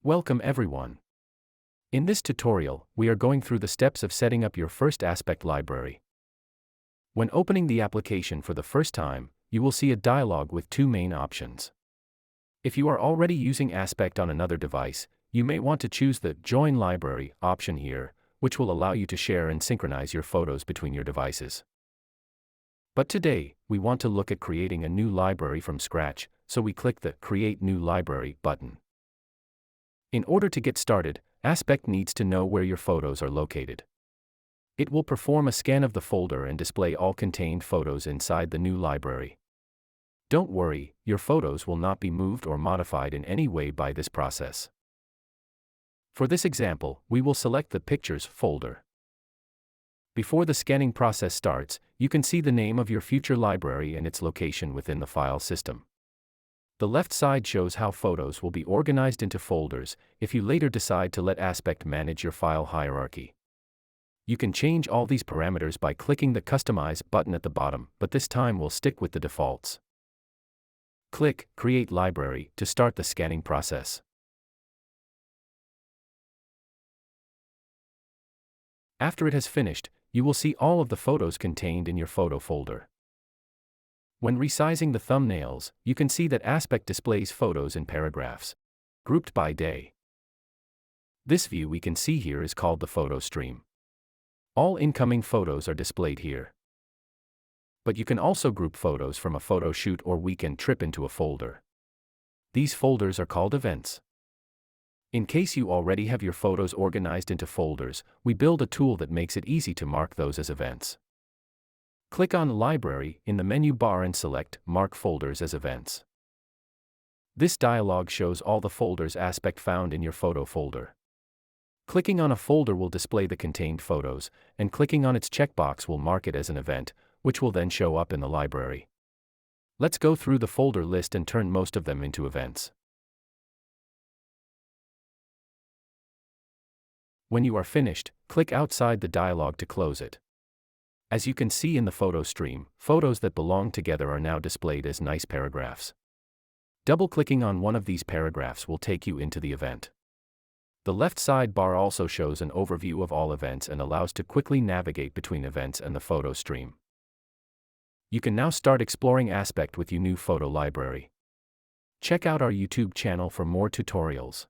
Welcome everyone. In this tutorial, we are going through the steps of setting up your first Aspect library. When opening the application for the first time, you will see a dialog with two main options. If you are already using Aspect on another device, you may want to choose the Join Library option here, which will allow you to share and synchronize your photos between your devices. But today, we want to look at creating a new library from scratch, so we click the Create New Library button. In order to get started, Aspect needs to know where your photos are located. It will perform a scan of the folder and display all contained photos inside the new library. Don't worry, your photos will not be moved or modified in any way by this process. For this example, we will select the Pictures folder. Before the scanning process starts, you can see the name of your future library and its location within the file system. The left side shows how photos will be organized into folders if you later decide to let Aspect manage your file hierarchy. You can change all these parameters by clicking the Customize button at the bottom, but this time we'll stick with the defaults. Click Create Library to start the scanning process. After it has finished, you will see all of the photos contained in your photo folder. When resizing the thumbnails, you can see that Aspect displays photos in paragraphs, grouped by day. This view we can see here is called the photo stream. All incoming photos are displayed here. But you can also group photos from a photo shoot or weekend trip into a folder. These folders are called events. In case you already have your photos organized into folders, we build a tool that makes it easy to mark those as events. Click on Library in the menu bar and select Mark Folders as Events. This dialog shows all the folders Aspect found in your photo folder. Clicking on a folder will display the contained photos, and clicking on its checkbox will mark it as an event, which will then show up in the library. Let's go through the folder list and turn most of them into events. When you are finished, click outside the dialog to close it. As you can see in the photo stream, photos that belong together are now displayed as nice paragraphs. Double-clicking on one of these paragraphs will take you into the event. The left side bar also shows an overview of all events and allows to quickly navigate between events and the photo stream. You can now start exploring Aspect with your new photo library. Check out our YouTube channel for more tutorials.